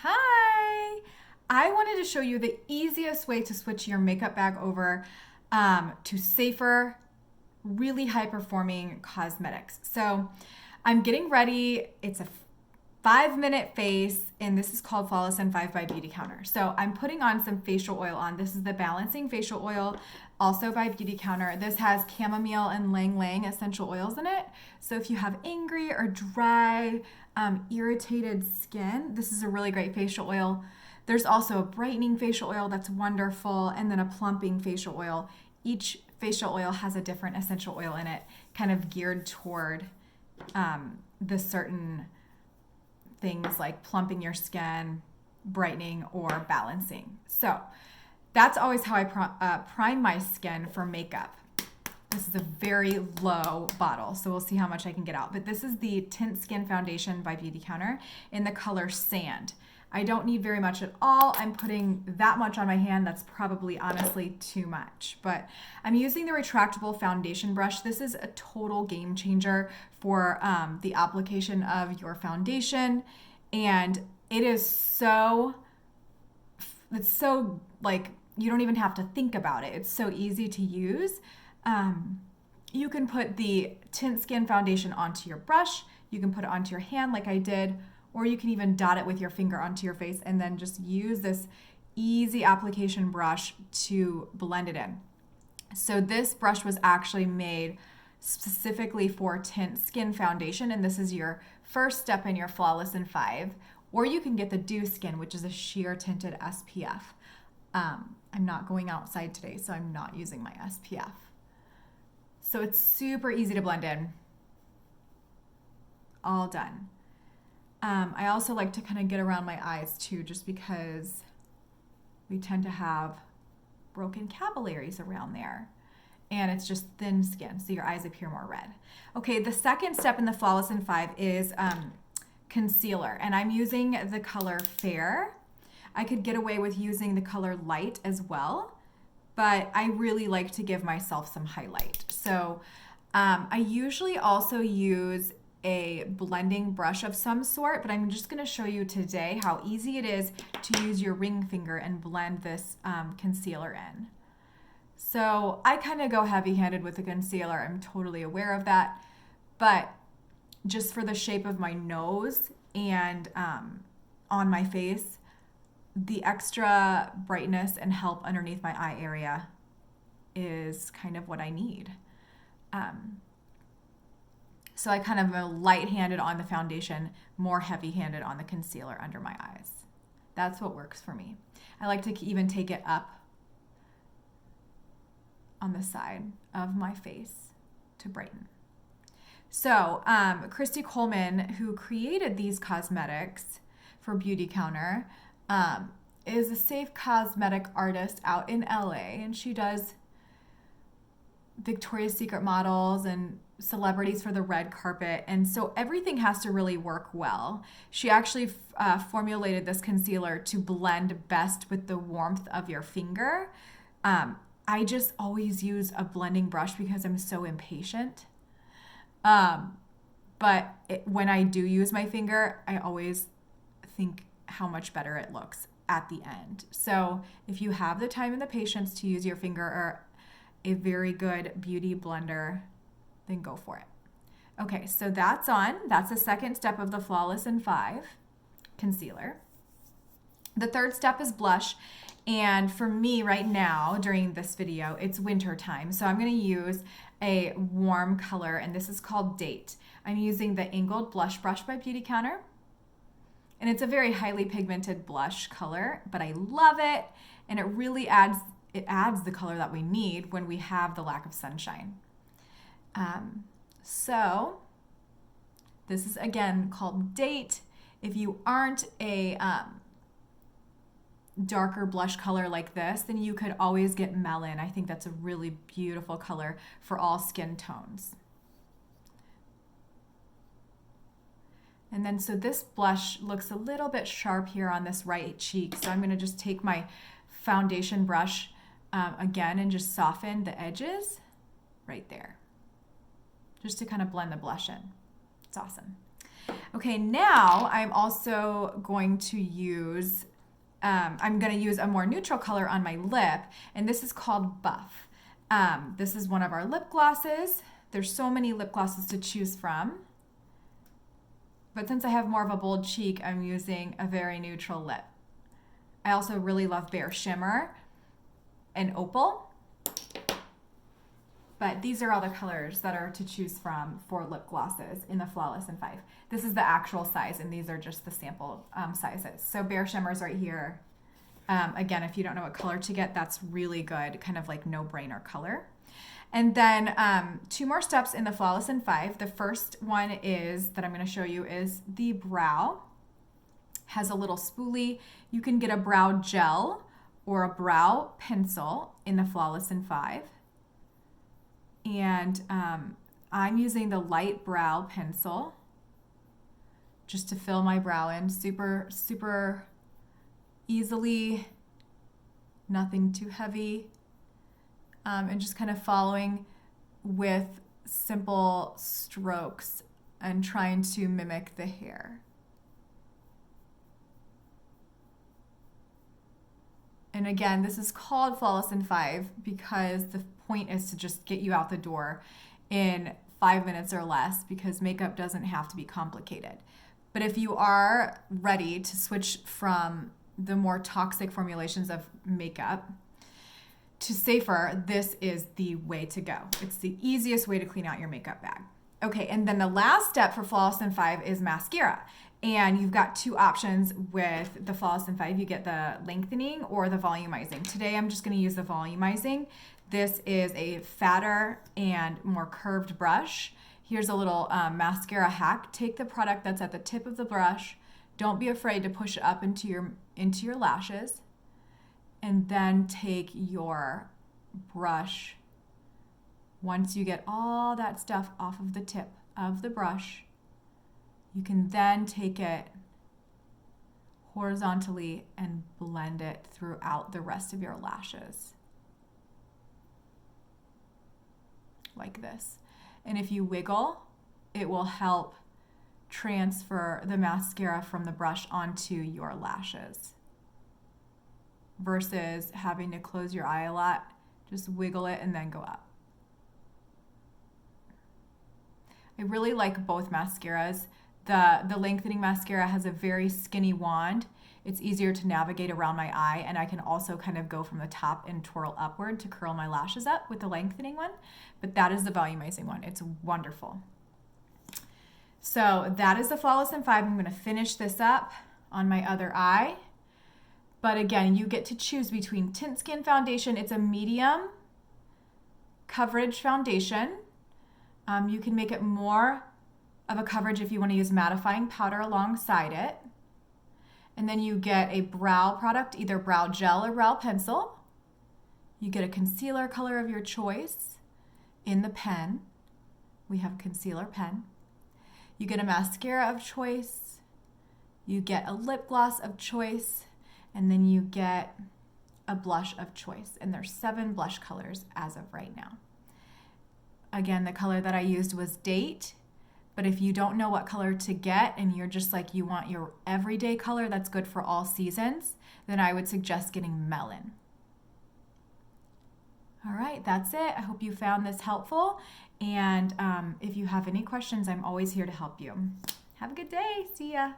Hi! I wanted to show you the easiest way to switch your makeup bag over to safer, really high performing cosmetics. So I'm getting ready. It's a 5-minute face, and this is called Flawless in 5 by Beautycounter. So I'm putting on some facial oil on. This is the Balancing Facial Oil, also by Beautycounter. This has chamomile and lang lang essential oils in it. So if you have angry or dry, irritated skin, this is a really great facial oil. There's also a brightening facial oil that's wonderful, and then a plumping facial oil. Each facial oil has a different essential oil in it, kind of geared toward the certain things like plumping your skin, brightening, or balancing. So that's always how I prime my skin for makeup. This is a very low bottle, so we'll see how much I can get out. But this is the Tint Skin Foundation by Beautycounter in the color Sand. I don't need very much at all. I'm putting that much on my hand. That's probably honestly too much. But I'm using the retractable foundation brush. This is a total game changer for the application of your foundation. And it's so like, you don't even have to think about it. It's so easy to use. You can put the Tint Skin Foundation onto your brush. You can put it onto your hand like I did, or you can even dot it with your finger onto your face and then just use this easy application brush to blend it in. So this brush was actually made specifically for Tint Skin Foundation, and this is your first step in your Flawless in 5. Or you can get the Dew Skin, which is a sheer tinted SPF. I'm not going outside today, so I'm not using my SPF. So it's super easy to blend in. All done. I also like to kind of get around my eyes too, just because we tend to have broken capillaries around there. And it's just thin skin, so your eyes appear more red. Okay, the second step in the Flawless in 5 is concealer. And I'm using the color Fair. I could get away with using the color Light as well, but I really like to give myself some highlight. So I usually also use a blending brush of some sort, but I'm just going to show you today how easy it is to use your ring finger and blend this concealer in. So I kind of go heavy-handed with the concealer. I'm totally aware of that, but just for the shape of my nose and on my face, the extra brightness and help underneath my eye area is kind of what I need. So I kind of am light-handed on the foundation, more heavy-handed on the concealer under my eyes. That's what works for me. I like to even take it up on the side of my face to brighten. So Christy Coleman, who created these cosmetics for Beautycounter, is a safe cosmetic artist out in LA, and she does Victoria's Secret models and celebrities for the red carpet, and so everything has to really work well. She actually formulated this concealer to blend best with the warmth of your finger. I just always use a blending brush because I'm so impatient. But when I do use my finger, I always think how much better it looks at the end. So if you have the time and the patience to use your finger or a very good beauty blender, then go for it. Okay, so that's on. That's the second step of the Flawless in 5 concealer. The third step is blush. And for me right now, during this video, it's winter time. So I'm gonna use a warm color, and this is called Date. I'm using the Angled Blush Brush by Beautycounter. And it's a very highly pigmented blush color, but I love it. And it really adds the color that we need when we have the lack of sunshine. So this is again called Date. If you aren't a darker blush color like this, then you could always get Melon. I think that's a really beautiful color for all skin tones. And then so this blush looks a little bit sharp here on this right cheek. So I'm gonna just take my foundation brush again and just soften the edges right there, just to kind of blend the blush in. It's awesome. Okay, now I'm also going to use, I'm going to use a more neutral color on my lip, and this is called Buff. This is one of our lip glosses. There's so many lip glosses to choose from. But since I have more of a bold cheek, I'm using a very neutral lip. I also really love Bare Shimmer and Opal. But these are all the colors that are to choose from for lip glosses in the Flawless in 5. This is the actual size, and these are just the sample sizes. So Bare Shimmer's right here. Again, if you don't know what color to get, that's really good, kind of like no-brainer color. And then 2 more steps in the Flawless in 5. The first one is that I'm going to show you is the brow. Has a little spoolie. You can get a brow gel or a brow pencil in the Flawless in 5. And I'm using the light brow pencil just to fill my brow in super, super easily, nothing too heavy. And just kind of following with simple strokes and trying to mimic the hair. And again, this is called Flawless in 5 because the point is to just get you out the door in 5 minutes or less, because makeup doesn't have to be complicated. But if you are ready to switch from the more toxic formulations of makeup to safer, this is the way to go. It's the easiest way to clean out your makeup bag. Okay, and then the last step for Flawless in 5 is mascara. And you've got 2 options with the Flawless in 5. You get the lengthening or the volumizing. Today I'm just going to use the volumizing. This is a fatter and more curved brush. Here's a little mascara hack. Take the product that's at the tip of the brush. Don't be afraid to push it up into your lashes. And then take your brush. Once you get all that stuff off of the tip of the brush, you can then take it horizontally and blend it throughout the rest of your lashes. Like this. And if you wiggle, it will help transfer the mascara from the brush onto your lashes. Versus having to close your eye a lot, just wiggle it and then go up. I really like both mascaras. The lengthening mascara has a very skinny wand. It's easier to navigate around my eye, and I can also kind of go from the top and twirl upward to curl my lashes up with the lengthening one. But that is the volumizing one. It's wonderful. So that is the Flawless in 5. I'm going to finish this up on my other eye. But again, you get to choose between Tint Skin Foundation. It's a medium coverage foundation. You can make it more of a coverage if you want to use mattifying powder alongside it. And then you get a brow product, either brow gel or brow pencil. You get a concealer color of your choice in the pen. We have concealer pen. You get a mascara of choice. You get a lip gloss of choice. And then you get a blush of choice. And there's 7 blush colors as of right now. Again, the color that I used was Date. But if you don't know what color to get and you're just like you want your everyday color that's good for all seasons, then I would suggest getting Melon. All right, that's it. I hope you found this helpful. And if you have any questions, I'm always here to help you. Have a good day. See ya.